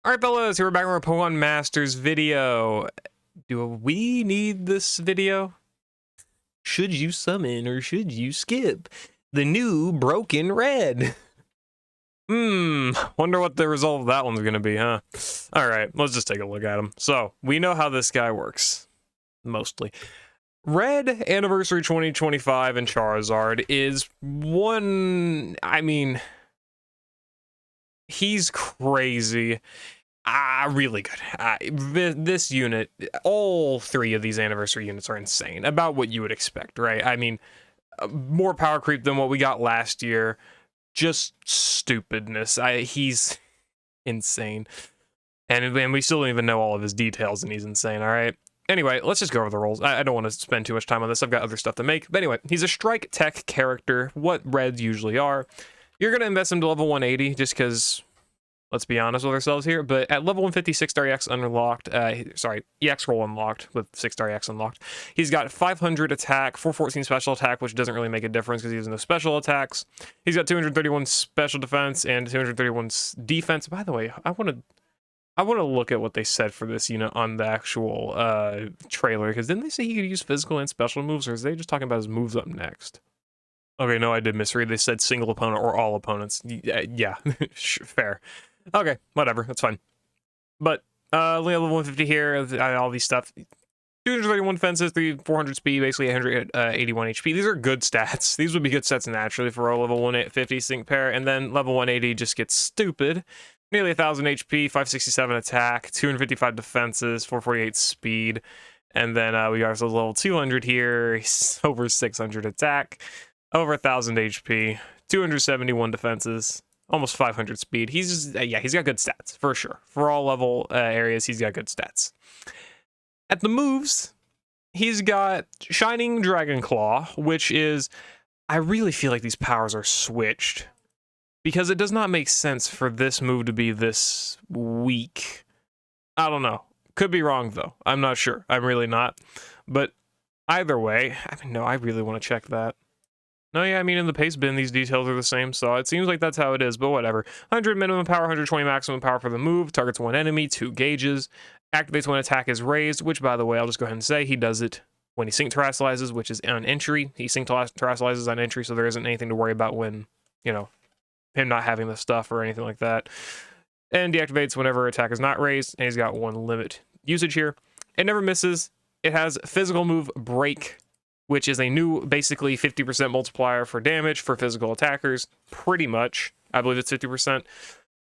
Alright fellas, here we're back with our Pokemon Masters video. Do we need this video? Should you summon or should you skip the new Broken Red? Wonder what the result of that one's gonna be, huh? Alright, let's just take a look at him. So, we know how this guy works. Mostly. Red Anniversary 2025 and Charizard is one... I mean... he's crazy. Really good. This unit, all three of these anniversary units are insane. About what you would expect, right? I mean, more power creep than what we got last year. Just stupidness. He's insane. And we still don't even know all of his details, and he's insane, all right? Anyway, let's just go over the roles. I don't want to spend too much time on this. I've got other stuff to make. But anyway, he's a strike tech character, what Reds usually are. You're going to invest him to level 180 just because... let's be honest with ourselves here, but at level 150, 6-star EX unlocked, EX roll unlocked with 6-star EX unlocked. He's got 500 attack, 414 special attack, which doesn't really make a difference because he has no special attacks. He's got 231 special defense and 231 defense. By the way, I want to look at what they said for this unit on the actual trailer, because didn't they say he could use physical and special moves, or is they just talking about his moves up next? Okay, no, I did misread. They said single opponent or all opponents. Yeah, fair. Okay, whatever, that's fine. But, level 150 here, all these stuff. 231 defenses, 400 speed, basically 181 HP. These are good stats. These would be good stats naturally for a level 150 sync pair. And then level 180 just gets stupid. Nearly 1,000 HP, 567 attack, 255 defenses, 448 speed. And then we got ourselves level 200 here, over 600 attack, over 1,000 HP, 271 defenses. Almost 500 speed. He's got good stats, for sure. For all level areas, he's got good stats. At the moves, he's got Shining Dragon Claw, which is... I really feel like these powers are switched. Because it does not make sense for this move to be this weak. I don't know. Could be wrong, though. I'm not sure. I'm really not. But either way, I mean, no, I really want to check that. No, yeah, I mean, in the paste bin, these details are the same, so it seems like that's how it is, but whatever. 100 minimum power, 120 maximum power for the move, targets one enemy, 2 gauges, activates when attack is raised, which, by the way, I'll just go ahead and say, he does it when he sync terrestrializes, which is on entry. He sync terrestrializes on entry, so there isn't anything to worry about when, you know, him not having the stuff or anything like that. And deactivates whenever attack is not raised, and he's got 1 limit usage here. It never misses. It has physical move break, which is a new, basically 50% multiplier for damage for physical attackers, pretty much. I believe it's 50%.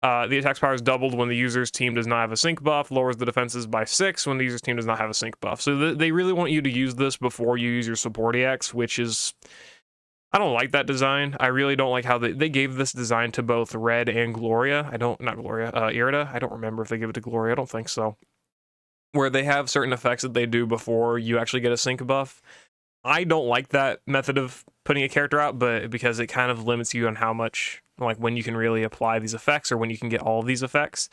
The attack's power is doubled when the user's team does not have a sync buff, lowers the defenses by 6 when the user's team does not have a sync buff. So they really want you to use this before you use your support EX, which is... I don't like that design. I really don't like how they gave this design to both Red and Gloria. Eriott. I don't remember if they give it to Gloria. I don't think so. Where they have certain effects that they do before you actually get a sync buff. I don't like that method of putting a character out, but because it kind of limits you on how much, like, when you can really apply these effects or when you can get all of these effects.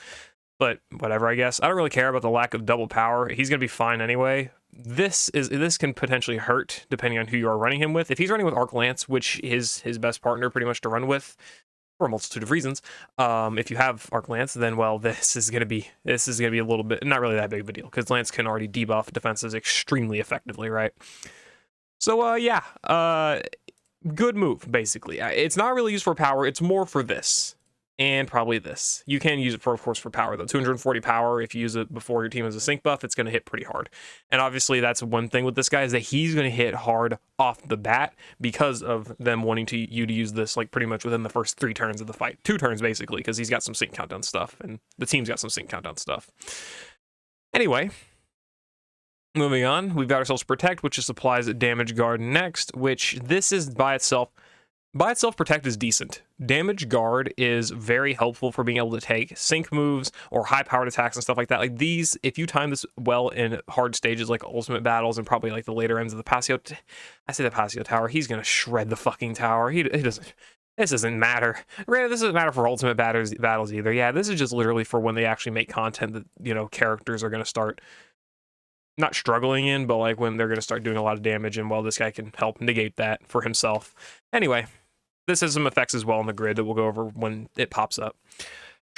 But whatever, I guess. I don't really care about the lack of double power. He's going to be fine anyway. This can potentially hurt depending on who you are running him with. If he's running with Arc Lance, which is his best partner pretty much to run with, for a multitude of reasons, if you have Arc Lance, then, well, this is going to be a little bit, not really that big of a deal, because Lance can already debuff defenses extremely effectively, right? So, good move, basically. It's not really used for power, it's more for this. And probably this. You can use it, of course, for power, though. 240 power, if you use it before your team has a sync buff, it's going to hit pretty hard. And obviously, that's one thing with this guy, is that he's going to hit hard off the bat because of them wanting you to use this, like, pretty much within the first 3 turns of the fight. 2 turns, basically, because he's got some sync countdown stuff, and the team's got some sync countdown stuff. Anyway... moving on, we've got ourselves Protect, which just applies Damage Guard next, which this is by itself. By itself, Protect is decent. Damage Guard is very helpful for being able to take sync moves or high-powered attacks and stuff like that. Like these, if you time this well in hard stages like Ultimate Battles and probably like the later ends of the Paseo... I say the Paseo Tower, he's going to shred the fucking tower. He doesn't... This doesn't matter. Granted, this doesn't matter for Ultimate Battles either. Yeah, this is just literally for when they actually make content that, you know, characters are going to start... not struggling in, but like when they're going to start doing a lot of damage, and well, this guy can help negate that for himself. Anyway, this has some effects as well on the grid that we'll go over when it pops up.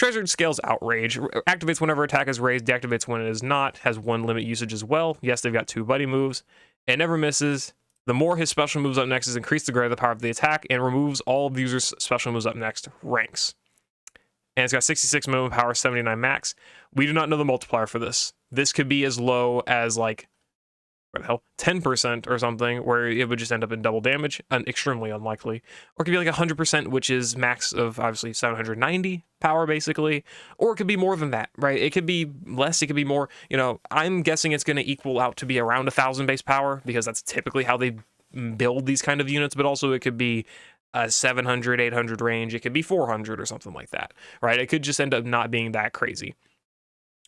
Treasured Scales Outrage. Activates whenever attack is raised, deactivates when it is not, has 1 limit usage as well. Yes, they've got 2 buddy moves. It never misses. The more his special moves up next is increased the greater the power of the attack, and removes all of the user's special moves up next ranks. And it's got 66 minimum power, 79 max. We do not know the multiplier for this. This could be as low as like, what the hell, 10% or something, where it would just end up in double damage, extremely unlikely. Or it could be like 100%, which is max of obviously 790 power basically. Or it could be more than that, right? It could be less, it could be more. You know, I'm guessing it's going to equal out to be around 1,000 base power, because that's typically how they build these kind of units, but also it could be 700, 800 range. It could be 400 or something like that, right? It could just end up not being that crazy.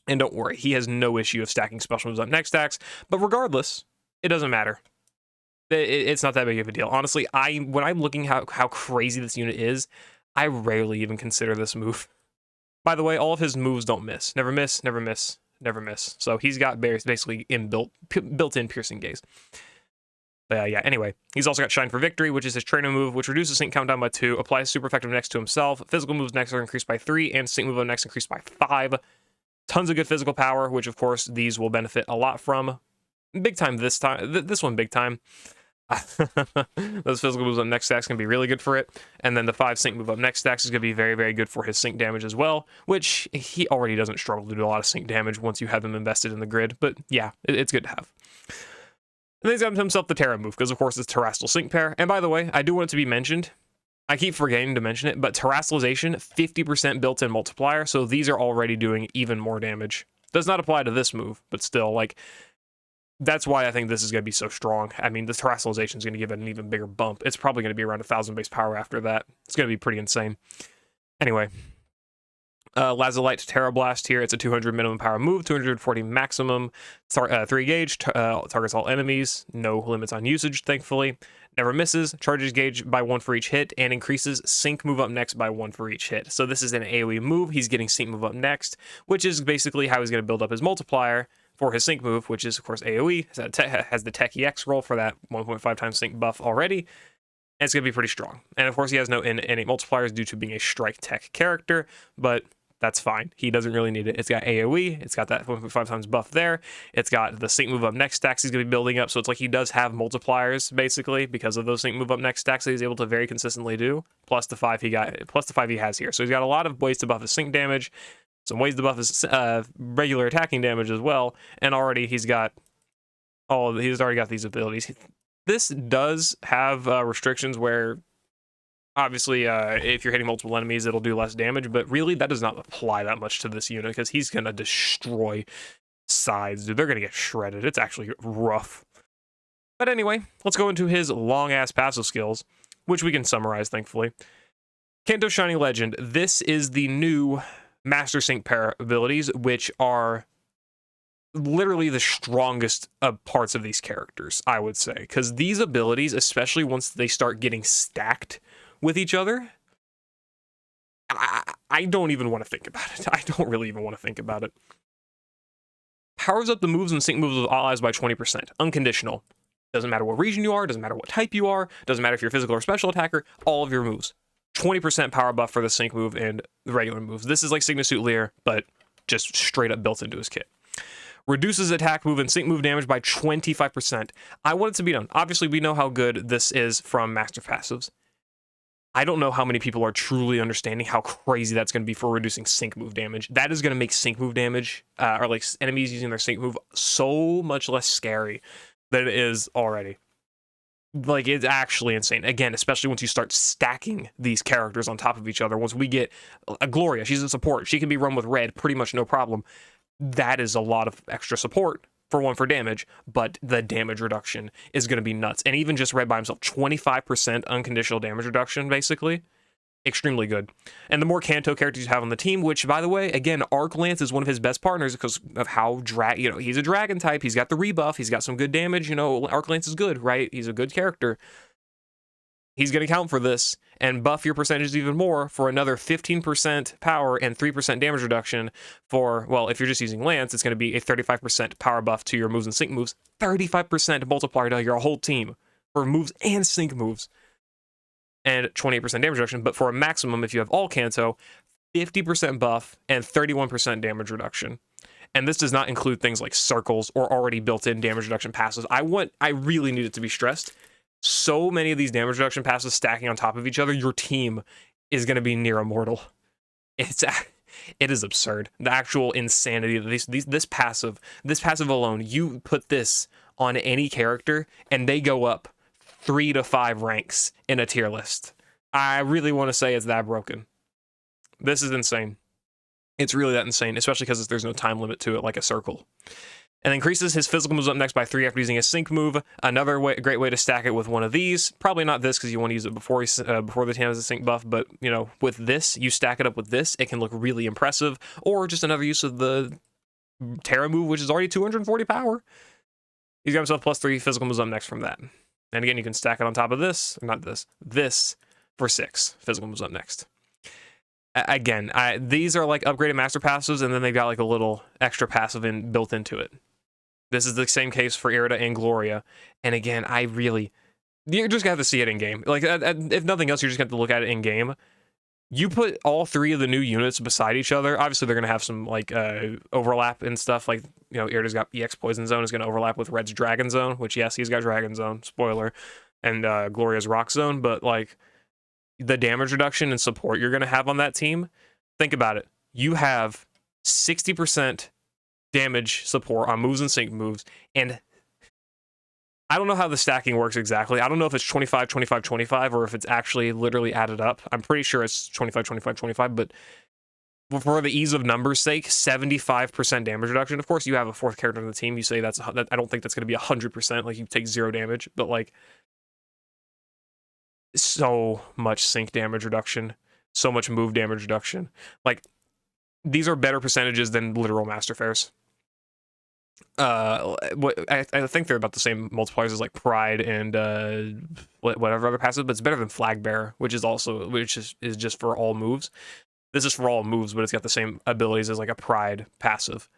And don't worry, he has no issue of stacking special moves up next stacks, but regardless, it doesn't matter. It's not that big of a deal. Honestly, when I'm looking how crazy this unit is, I rarely even consider this move. By the way, all of his moves don't miss. Never miss, never miss, never miss. So he's got basically built-in piercing gaze. But yeah, anyway, he's also got Shine for Victory, which is his trainer move, which reduces sync countdown by 2, applies super effective next to himself, physical moves next are increased by 3, and sync move next increased by 5. Tons of good physical power, which of course these will benefit a lot from. Big time this time. This one big time. Those physical moves up next stacks can be really good for it. And then the 5 sync move up next stacks is going to be very, very good for his sync damage as well, which he already doesn't struggle to do a lot of sync damage once you have him invested in the grid. But yeah, it's good to have. And then he's got himself the Terra move, because of course it's Terrestrial Sync Pair. And by the way, I do want it to be mentioned. I keep forgetting to mention it, but Terrestrialization, 50% built-in multiplier, so these are already doing even more damage. Does not apply to this move, but still, like, that's why I think this is going to be so strong. I mean, the Terrestrialization is going to give it an even bigger bump. It's probably going to be around 1,000 base power after that. It's going to be pretty insane. Anyway, Lazulite Terra Blast here. It's a 200 minimum power move, 240 maximum, 3 gauge, targets all enemies, no limits on usage, thankfully. Never misses, charges gauge by 1 for each hit, and increases sync move up next by 1 for each hit. So this is an AoE move. He's getting sync move up next, which is basically how he's going to build up his multiplier for his sync move, which is of course AoE. Has the Tech EX roll for that 1.5 times sync buff already. And it's going to be pretty strong. And of course he has no innate multipliers due to being a strike tech character, but that's fine. He doesn't really need it. It's got AoE. It's got that 1.5 times buff there. It's got the sync move up next stacks he's going to be building up. So it's like he does have multipliers, basically, because of those sync move up next stacks that he's able to very consistently do, plus the 5 he has here. So he's got a lot of ways to buff his sync damage, some ways to buff his regular attacking damage as well, and already he's already got these abilities. This does have restrictions where, obviously, if you're hitting multiple enemies, it'll do less damage, but really that does not apply that much to this unit, because he's going to destroy sides, dude. They're going to get shredded. It's actually rough. But anyway, let's go into his long-ass passive skills, which we can summarize, thankfully. Kanto Shining Legend. This is the new Master Sync Pair abilities, which are literally the strongest parts of these characters, I would say, because these abilities, especially once they start getting stacked with each other, I don't even want to think about it. I don't really even want to think about it. Powers up the moves and sync moves with allies by 20%. Unconditional. Doesn't matter what region you are, doesn't matter what type you are, doesn't matter if you're a physical or special attacker, all of your moves. 20% power buff for the sync move and the regular moves. This is like Sigma Suit Lear, but just straight up built into his kit. Reduces attack move and sync move damage by 25%. I want it to be done. Obviously, we know how good this is from Master Passives. I don't know how many people are truly understanding how crazy that's going to be for reducing sync move damage. That is going to make sync move damage, or like enemies using their sync move, so much less scary than it is already. Like, it's actually insane. Again, especially once you start stacking these characters on top of each other. Once we get a Gloria, she's a support. She can be run with red pretty much no problem. That is a lot of extra support for damage, but the damage reduction is going to be nuts. And even just red by himself, 25% unconditional damage reduction, basically. Extremely good. And the more Kanto characters you have on the team, which, by the way, again, Arc Lance is one of his best partners because of how he's a dragon type. He's got the rebuff. He's got some good damage. Arc Lance is good, right? He's a good character. He's going to count for this and buff your percentages even more for another 15% power and 3% damage reduction for, well, if you're just using Lance, it's going to be a 35% power buff to your moves and sync moves, 35% multiplier to your whole team for moves and sync moves, and 28% damage reduction. But for a maximum, if you have all Kanto, 50% buff and 31% damage reduction. And this does not include things like circles or already built-in damage reduction passes. I really need it to be stressed. So many of these damage reduction passes stacking on top of each other, your team is going to be near immortal. It is absurd. The actual insanity of this passive alone, you put this on any character and they go up 3 to 5 ranks in a tier list. I really want to say it's that broken. This is insane. It's really that insane, especially because there's no time limit to it like a circle. And increases his physical moves up next by 3 after using a sync move. Another great way to stack it with one of these. Probably not this because you want to use it before the team has a sync buff, but you know, with this, you stack it up with this, it can look really impressive. Or just another use of the Terra move, which is already 240 power. He's got himself plus 3 physical moves up next from that. And again, you can stack it on top of this, or not this for 6 physical moves up next. Again, these are like upgraded master passives, and then they've got like a little extra passive built into it. This is the same case for Eriott and Gloria. And again, you're just gonna have to see it in game. Like, if nothing else, you're just gonna have to look at it in game. You put all 3 of the new units beside each other. Obviously, they're gonna have some like overlap and stuff. Like, you know, Eriott's got EX Poison Zone is gonna overlap with Red's Dragon Zone, which yes, he's got Dragon Zone. Spoiler, and Gloria's Rock Zone. But like, the damage reduction and support you're gonna have on that team. Think about it. You have 60% damage support on moves and sync moves, and I don't know how the stacking works exactly. I don't know if it's 25 25 25 or if it's actually literally added up. I'm pretty sure it's 25 25 25, but for the ease of numbers sake, 75% damage reduction. Of course, you have a 4th character on the team, you say that I don't think that's going to be 100%, like you take 0 damage, but like, so much sync damage reduction, so much move damage reduction. Like, these are better percentages than literal Master Fairs. I think they're about the same multipliers as like Pride and whatever other passive, but it's better than Flag Bearer, which is just for all moves. This is for all moves, but it's got the same abilities as like a Pride passive,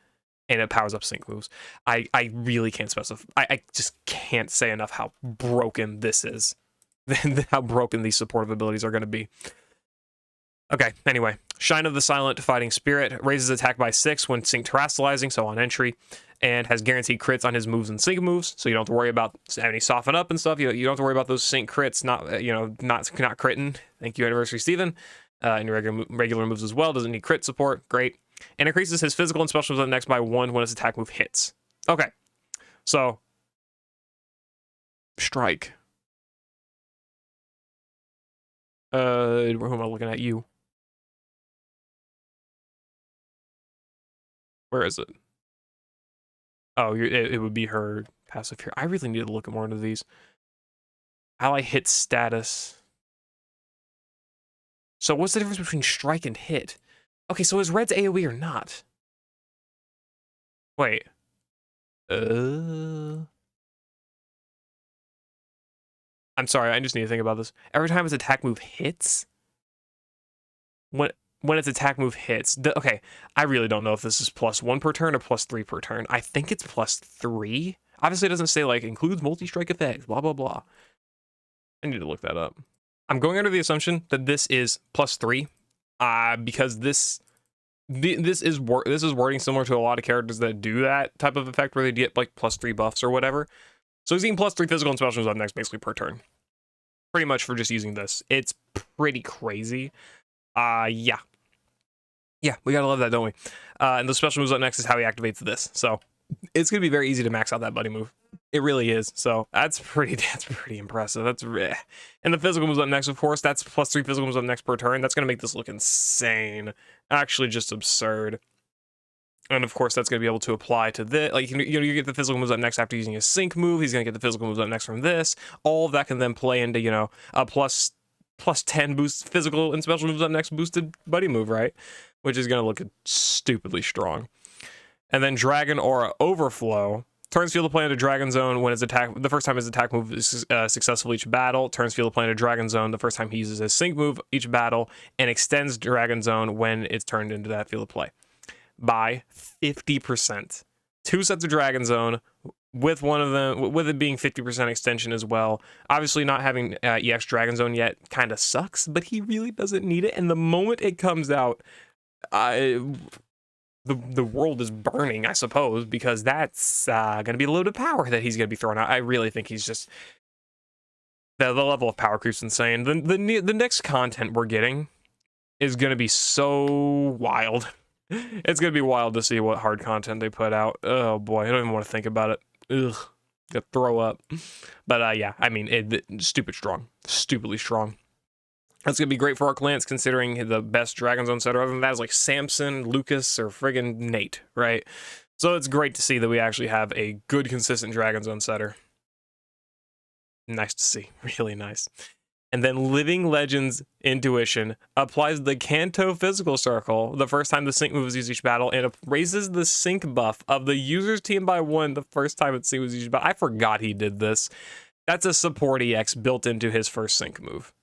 and it powers up sync moves. I really can't specify. I just can't say enough how broken this is, how broken these supportive abilities are going to be. Okay, anyway, Shine of the Silent Fighting Spirit raises attack by 6 when sync terastallizing, so on entry, and has guaranteed crits on his moves and sync moves, so you don't have to worry about any soften up and stuff. You don't have to worry about those sync crits not critting. Thank you, Anniversary Steven. And your regular moves as well. Doesn't need crit support. Great. And increases his physical and special moves up next by 1 when his attack move hits. Okay, so strike. Who am I looking at? You. Where is it? Oh, it would be her passive here. I really need to look at more into these. Ally hit status. So what's the difference between strike and hit? Okay, so is Red's AoE or not? Wait. I'm sorry, I just need to think about this. Every time its attack move hits? When its attack move hits. Okay, I really don't know if this is +1 per turn or +3 per turn. I think it's +3. Obviously, it doesn't say, like, includes multi-strike effects, blah, blah, blah. I need to look that up. I'm going under the assumption that this is +3, because this is wording similar to a lot of characters that do that type of effect where they get, like, +3 buffs or whatever. So he's getting +3 physical and special moves up next, basically, per turn. Pretty much for just using this. It's pretty crazy. Yeah. Yeah, we gotta love that, don't we? And the special moves up next is how he activates this. So it's gonna be very easy to max out that buddy move. It really is. So that's pretty impressive. And the physical moves up next, of course. That's +3 physical moves up next per turn. That's gonna make this look insane. Actually, just absurd. And of course, that's gonna be able to apply to this. Like, you get the physical moves up next after using a sync move. He's gonna get the physical moves up next from this. All of that can then play into, you know, a +10 boost physical and special moves up next boosted buddy move, right? Which is going to look stupidly strong. And then Dragon Aura Overflow. Turns field of play into Dragon Zone when the first time his attack move is successful each battle. Turns field of play into Dragon Zone the first time he uses his sync move each battle. And extends Dragon Zone when it's turned into that field of play by 50%. 2 sets of Dragon Zone, with one of them, with it being 50% extension as well. Obviously, not having EX Dragon Zone yet kind of sucks, but he really doesn't need it. And the moment it comes out, the world is burning, I suppose, because that's going to be a load of power that he's going to be throwing out. I really think he's just the level of power creep's insane. The next content we're getting is going to be so wild. It's going to be wild to see what hard content they put out. Oh boy, I don't even want to think about it. Ugh, gonna throw up. But yeah, I mean, stupidly strong. That's gonna be great for our clans, considering the best Dragon Zone setter other than that is like Samson, Lucas, or friggin' Nate, right? So it's great to see that we actually have a good, consistent Dragon Zone setter. Nice to see, really nice. And then Living Legends Intuition applies the Kanto Physical Circle the first time the sync move is used each battle, and it raises the sync buff of the user's team by 1 the first time it's sync was used each battle. I forgot he did this. That's a support EX built into his first sync move.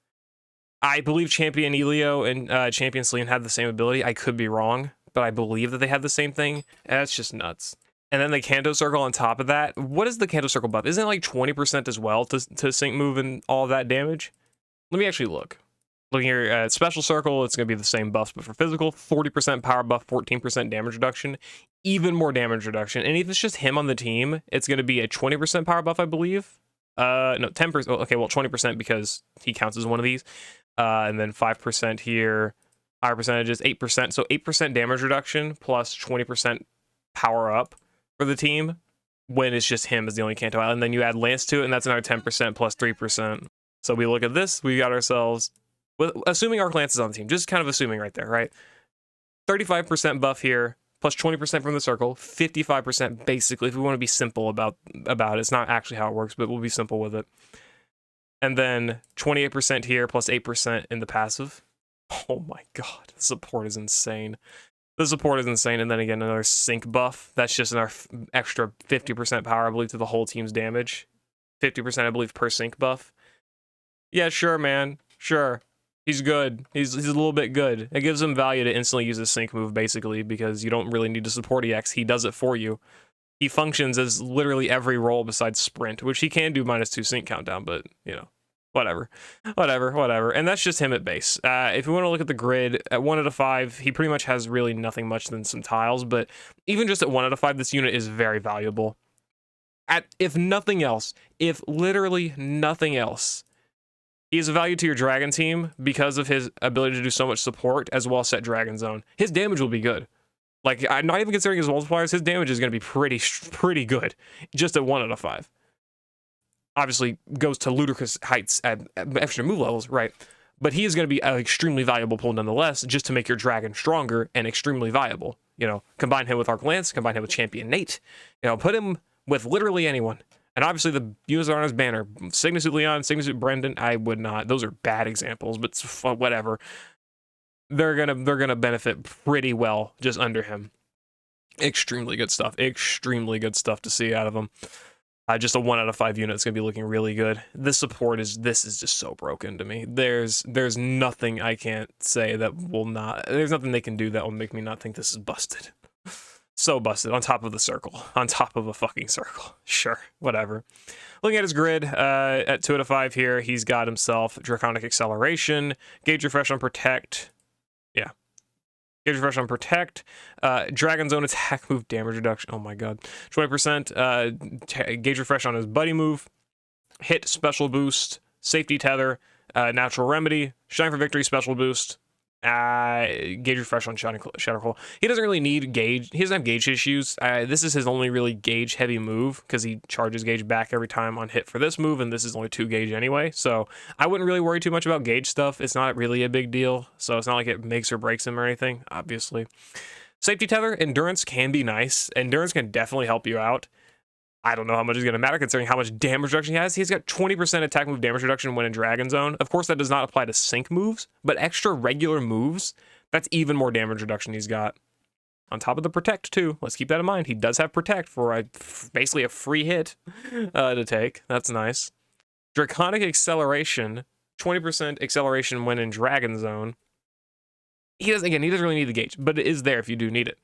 I believe Champion Elio and Champion Celine had the same ability. I could be wrong, but I believe that they had the same thing. And that's just nuts. And then the Kanto Circle on top of that. What is the Kanto Circle buff? Isn't it like 20% as well to sync move and all of that damage? Let me actually look. Looking here at Special Circle, it's going to be the same buffs, but for physical, 40% power buff, 14% damage reduction, even more damage reduction. And if it's just him on the team, it's going to be a 20% power buff, I believe. No, 10%. Okay, well, 20% because he counts as one of these. And then 5% here, higher percentages, 8%. So 8% damage reduction plus 20% power up for the team when it's just him as the only Kanto. And then you add Lance to it, and that's another 10% plus 3%. So we look at this, we got ourselves, assuming our Lance is on the team, just kind of assuming right there, right? 35% buff here, plus 20% from the circle, 55% basically, if we want to be simple about it. It's not actually how it works, but we'll be simple with it. And then 28% here, plus 8% in the passive. Oh my god, the support is insane. The support is insane, and then again, another sync buff. That's just an extra 50% power, I believe, to the whole team's damage. 50%, I believe, per sync buff. Yeah, sure, man. Sure. He's good. He's a little bit good. It gives him value to instantly use a sync move, basically, because you don't really need to support EX. He does it for you. He functions as literally every role besides sprint, which he can do -2 sync countdown, but, you know, whatever. And that's just him at base. If we want to look at the grid, at 1 out of 5, he pretty much has really nothing much than some tiles, but even just at 1 out of 5, this unit is very valuable. If nothing else, if literally nothing else, he is a value to your Dragon team because of his ability to do so much support as well as set Dragon Zone. His damage will be good. Like, I'm not even considering his multipliers, his damage is going to be pretty good just at 1 out of 5. Obviously, goes to ludicrous heights at extra move levels, right? But he is going to be an extremely valuable pull nonetheless, just to make your Dragon stronger and extremely viable. You know, combine him with Arc Lance, combine him with Champion Nate. You know, put him with literally anyone. And obviously the units are on his banner. Signasuit Leon, Signasuit Brendan, I would not. Those are bad examples, but whatever. They're gonna benefit pretty well just under him. Extremely good stuff. Extremely good stuff to see out of him. Just a 1 out of 5 unit is gonna be looking really good. This support is just so broken to me. There's nothing I can't say that will not. There's nothing they can do that will make me not think this is busted. So busted, on top of the circle. On top of a fucking circle. Sure, whatever. Looking at his grid, at 2 out of 5 here, he's got himself Draconic Acceleration, Gauge Refresh on Protect. Yeah. Gauge Refresh on Protect. Dragon Zone attack move damage reduction. Oh my god. 20%. Gauge Refresh on his buddy move. Hit special boost. Safety tether. Natural Remedy. Shine for Victory special boost. Gauge Refresh on Shadowclaw. He doesn't really need gauge. He doesn't have gauge issues. This is his only really gauge heavy move because he charges gauge back every time on hit for this move, and this is only 2 gauge anyway. So I wouldn't really worry too much about gauge stuff. It's not really a big deal. So it's not like it makes or breaks him or anything, obviously. Safety tether, endurance can be nice. Endurance can definitely help you out. I don't know how much is going to matter considering how much damage reduction he has. He's got 20% attack move damage reduction when in Dragon Zone. Of course, that does not apply to sync moves, but extra regular moves, that's even more damage reduction he's got. On top of the Protect, too. Let's keep that in mind. He does have Protect for basically a free hit to take. That's nice. Draconic Acceleration, 20% acceleration when in Dragon Zone. He doesn't really need the gauge, but it is there if you do need it.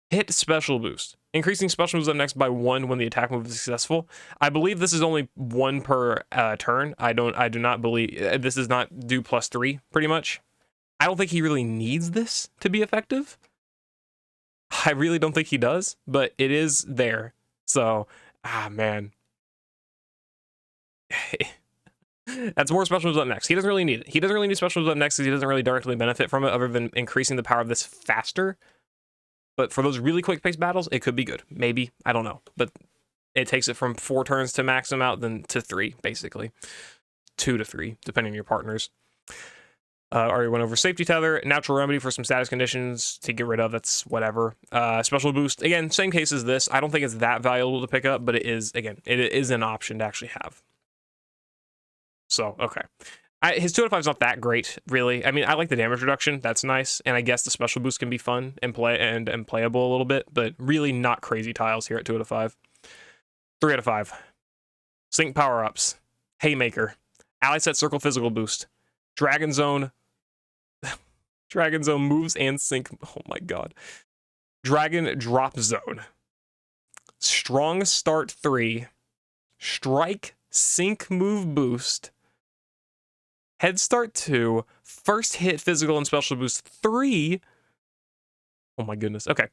Hit special boost. Increasing special moves up next by 1 when the attack move is successful. I believe this is only 1 per turn. I do not believe this does not do +3 pretty much. I don't think he really needs this to be effective. I really don't think he does, but it is there. So, man. That's more special moves up next. He doesn't really need it. He doesn't really need special moves up next because he doesn't really directly benefit from it other than increasing the power of this faster. But for those really quick pace battles, it could be good. Maybe. I don't know. But it takes it from 4 turns to max him out, then to 3, basically. 2 to 3, depending on your partners. Already went over safety tether, natural remedy for some status conditions to get rid of. That's whatever. Special boost. Again, same case as this. I don't think it's that valuable to pick up, but it is, again, it is an option to actually have. So, okay. His 2 out of 5 is not that great, really. I mean, I like the damage reduction. That's nice. And I guess the special boost can be fun and playable a little bit, but really not crazy tiles here at 2 out of 5. 3 out of 5. Sync power-ups. Haymaker. Ally set circle physical boost. Dragon Zone. Dragon Zone moves and sync. Oh my god. Dragon drop zone. Strong start 3. Strike sync move boost. Head start 2, first hit physical and special boost 3. Oh my goodness. Okay.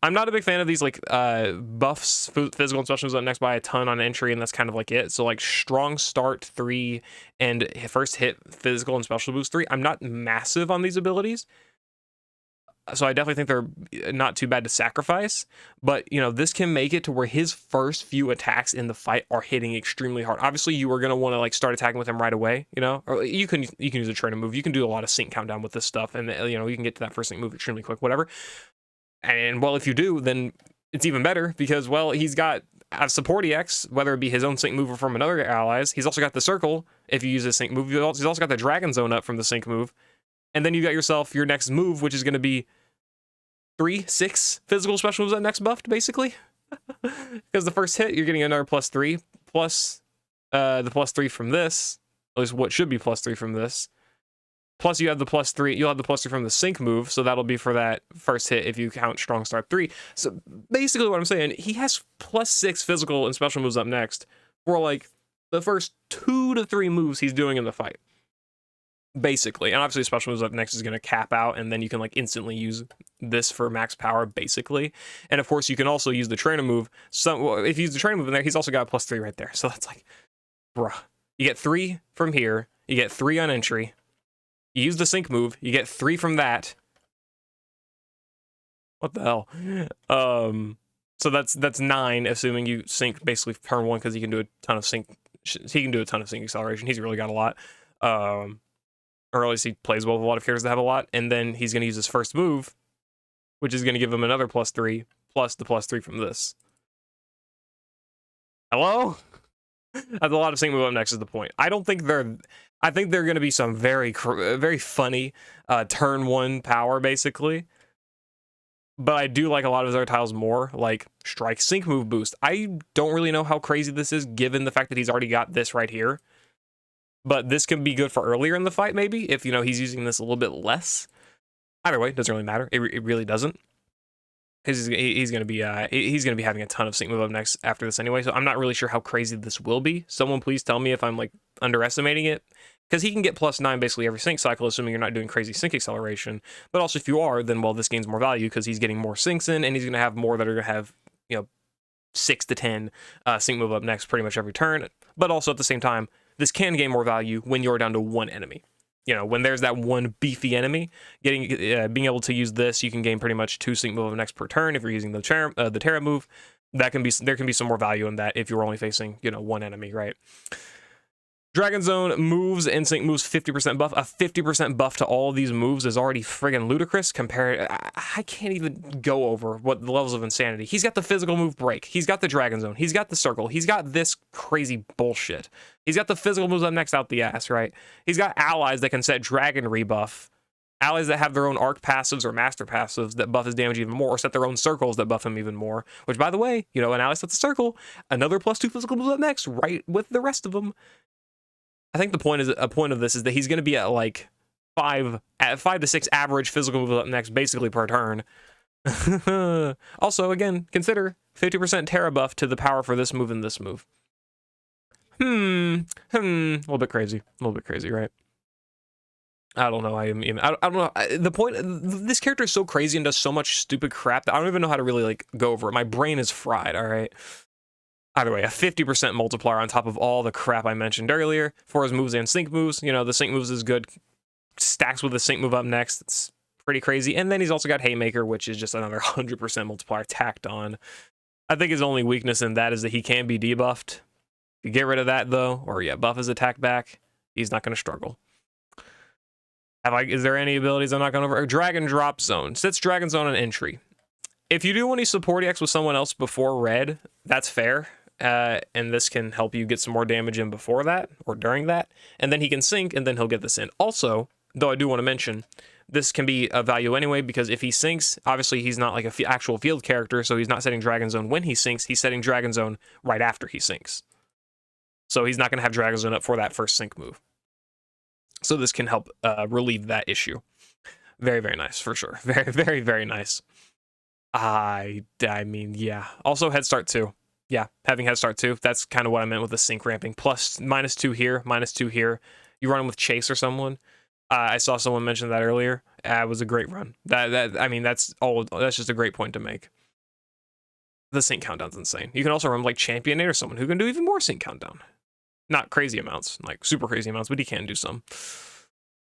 I'm not a big fan of these like buffs, physical and special moves up next by a ton on entry, and that's kind of like it. So like strong start 3 and first hit physical and special boost 3. I'm not massive on these abilities. So I definitely think they're not too bad to sacrifice, but you know, this can make it to where his first few attacks in the fight are hitting extremely hard. Obviously, you are going to want to like start attacking with him right away, you know, or you can use a trainer move. You can do a lot of sync countdown with this stuff, and you know, you can get to that first sync move extremely quick, whatever. And well, if you do, then it's even better because well, he's got a support EX, whether it be his own sync move or from another allies. He's also got the circle if you use a sync move. He's also got the Dragon Zone up from the sync move. And then you got yourself your next move, which is going to be 6 physical special moves that next buffed, basically. Because the first hit, you're getting another +3, plus the +3 from this. At least what should be +3 from this. Plus you have the +3, you'll have the +3 from the sync move, so that'll be for that first hit if you count strong start 3. So basically what I'm saying, he has +6 physical and special moves up next for like the first 2 to 3 moves he's doing in the fight. Basically, and obviously special moves up next is going to cap out, and then you can like instantly use this for max power, basically. And of course, you can also use the trainer move. So if you use the trainer move in there, he's also got a +3 right there. So that's like, bruh. You get 3 from here. You get 3 on entry. You use the sync move. You get 3 from that. What the hell? So that's 9, assuming you sync basically turn 1 because he can do a ton of sync. He can do a ton of sync acceleration. He's really got a lot. Or at least he plays well with a lot of characters that have a lot, and then he's going to use his first move, which is going to give him another +3, plus the +3 from this. Hello? That's a lot of sync move up next is the point. I think they're going to be some very funny turn 1 power, basically. But I do like a lot of his other tiles more, like strike sync move boost. I don't really know how crazy this is, given the fact that he's already got this right here. But this can be good for earlier in the fight, maybe, if, you know, he's using this a little bit less. Either way, it doesn't really matter. It really doesn't. Because he's going to be having a ton of sync move up next after this anyway, so I'm not really sure how crazy this will be. Someone please tell me if I'm, like, underestimating it. Because he can get +9 basically every sync cycle, assuming you're not doing crazy sync acceleration. But also, if you are, then, well, this gains more value because he's getting more syncs in, and he's going to have more that are going to have, you know, 6 to 10 sync move up next pretty much every turn. But also, at the same time, this can gain more value when you're down to 1 enemy. You know, when there's that one beefy enemy, being able to use this, you can gain pretty much 2 sync move next per turn if you're using the Terra move. There can be some more value in that if you're only facing, you know, 1 enemy, right? Dragon Zone moves and sync moves 50% buff. A 50% buff to all of these moves is already friggin' ludicrous compared. I can't even go over what the levels of insanity. He's got the physical move break. He's got the Dragon Zone. He's got the circle. He's got this crazy bullshit. He's got the physical moves up next out the ass, right? He's got allies that can set dragon rebuff. Allies that have their own arc passives or master passives that buff his damage even more, or set their own circles that buff him even more. Which, by the way, you know, an ally sets a circle, another +2 physical moves up next, right with the rest of them. I think the point of this is that he's going to be at like 5 to 6 average physical moves up next, basically per turn. Also, again, consider 50% Terra buff to the power for this move and this move. A little bit crazy, right? I don't know. I don't know. The point, this character is so crazy and does so much stupid crap that I don't even know how to really like go over it. My brain is fried. All right. Either way, a 50% multiplier on top of all the crap I mentioned earlier for his moves and sync moves. You know, the sync moves is good. Stacks with the sync move up next. It's pretty crazy. And then he's also got Haymaker, which is just another 100% multiplier tacked on. I think his only weakness in that is that he can be debuffed. If you get rid of that though, or yeah, buff his attack back, he's not going to struggle. Is there any abilities I'm not going over? Dragon Drop Zone. Sits Dragon Zone on entry. If you do any support EX with someone else before red, that's fair. And this can help you get some more damage in before that or during that. And then he can sync and then he'll get this in. Also, though I do want to mention, this can be a value anyway, because if he syncs, obviously he's not like an actual field character, so he's not setting Dragon Zone when he syncs, he's setting Dragon Zone right after he syncs. So he's not going to have Dragon Zone up for that first sync move. So this can help relieve that issue. Very, very nice, for sure. Very, very, very nice. I mean, yeah. Also, Head Start 2. Yeah, having Head Start 2. That's kind of what I meant with the sync ramping. Plus, -2 here, -2 here. You run with Chase or someone. I saw someone mention that earlier. It was a great run. I mean, that's just a great point to make. The sync countdown's insane. You can also run like Championate or someone who can do even more sync countdown. Not crazy amounts, like super crazy amounts, but he can do some.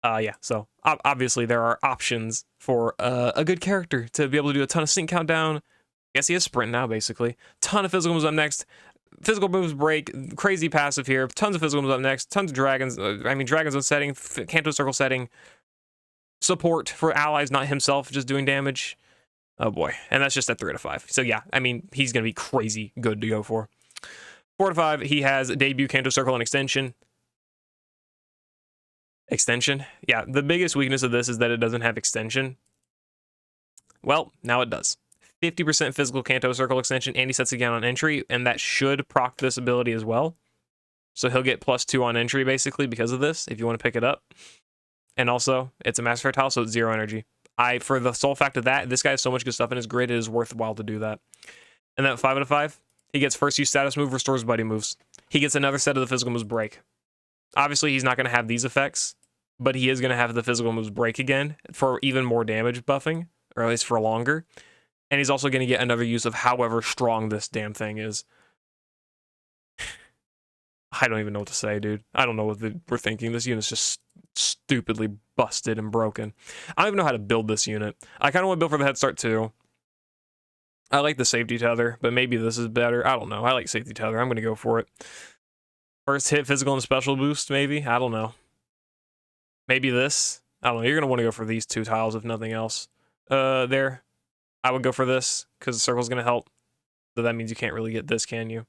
Yeah, so obviously there are options for a good character to be able to do a ton of sync countdown. I guess he has sprint now, basically. Ton of physical moves up next. Physical moves break. Crazy passive here. Tons of physical moves up next. Tons of dragons. I mean, dragons on setting. Kanto circle setting. Support for allies, not himself, just doing damage. Oh boy. And that's just at 3 out of 5. So yeah, I mean, he's going to be crazy good to go for. 4 out of 5, he has debut Kanto circle and extension. Extension? Yeah, the biggest weakness of this is that it doesn't have extension. Well, now it does. 50% physical Kanto circle extension, and he sets again on entry, and that should proc this ability as well. So he'll get +2 on entry, basically, because of this, if you want to pick it up. And also, it's a Master Effect tile, so it's 0 energy. For the sole fact of that, this guy has so much good stuff in his grid, it is worthwhile to do that. And then 5 out of 5, he gets first use status move, restores buddy moves. He gets another set of the physical moves break. Obviously, he's not going to have these effects, but he is going to have the physical moves break again for even more damage buffing, or at least for longer. And he's also going to get another use of however strong this damn thing is. I don't even know what to say, dude. I don't know what we're thinking. This unit's just stupidly busted and broken. I don't even know how to build this unit. I kind of want to build for the Head Start too. I like the safety tether, but maybe this is better. I don't know. I like safety tether. I'm going to go for it. First hit, physical and special boost, maybe? I don't know. Maybe this? I don't know. You're going to want to go for these 2 tiles, if nothing else. There. I would go for this, because the circle's going to help. So that means you can't really get this, can you?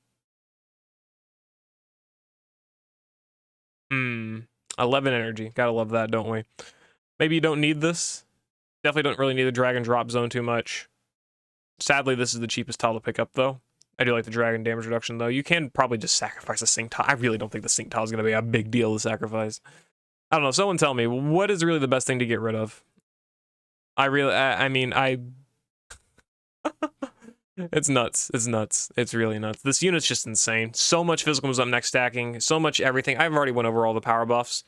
11 energy. Gotta love that, don't we? Maybe you don't need this. Definitely don't really need the Dragon Drop Zone too much. Sadly, this is the cheapest tile to pick up, though. I do like the Dragon damage reduction, though. You can probably just sacrifice a sync tile. I really don't think the sync tile is going to be a big deal to sacrifice. I don't know. Someone tell me, what is really the best thing to get rid of? I mean, it's nuts. It's nuts. It's really nuts. This unit's just insane. So much physical moves up next stacking. So much everything. I've already went over all the power buffs.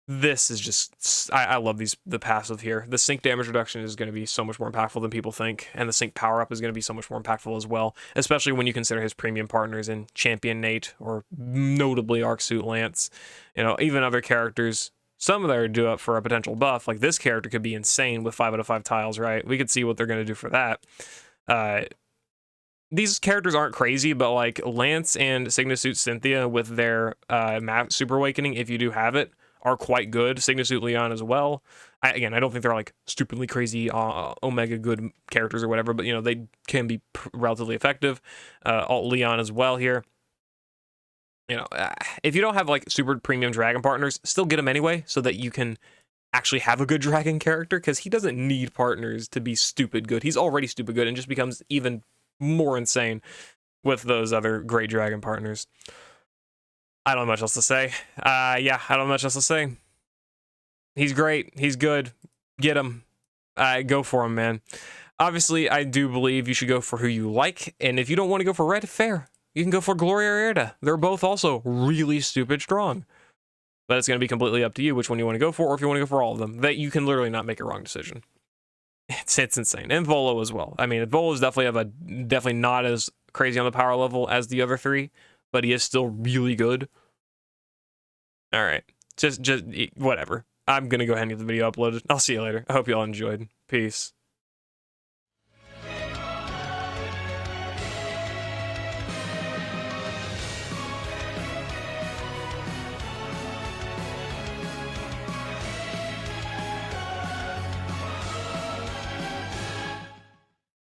This is just... I love the passive here. The sync damage reduction is going to be so much more impactful than people think. And the sync power-up is going to be so much more impactful as well. Especially when you consider his premium partners in Champion Nate, or notably Arcsuit Lance. You know, even other characters... Some of them are due up for a potential buff. Like, this character could be insane with 5 out of 5 tiles, right? We could see what they're going to do for that. These characters aren't crazy, but like Lance and Signasuit Cynthia with their Super Awakening, if you do have it, are quite good. Signasuit Leon as well. I don't think they're like stupidly crazy Omega good characters or whatever, but you know, they can be relatively effective. Alt Leon as well here. You know, if you don't have like super premium dragon partners, still get them anyway so that you can actually have a good dragon character, because he doesn't need partners to be stupid good. He's already stupid good and just becomes even more insane with those other great dragon partners. I don't have much else to say. Yeah, I don't have much else to say. He's great. He's good. Get him. Go for him, man. Obviously, I do believe you should go for who you like, and if you don't want to go for red, fair. You can go for Gloria or Eriott. They're both also really stupid strong. But it's going to be completely up to you which one you want to go for, or if you want to go for all of them. That you can literally not make a wrong decision. It's insane. And Volo as well. I mean, Volo is definitely not as crazy on the power level as the other 3, but he is still really good. All right. Just whatever. I'm going to go ahead and get the video uploaded. I'll see you later. I hope you all enjoyed. Peace.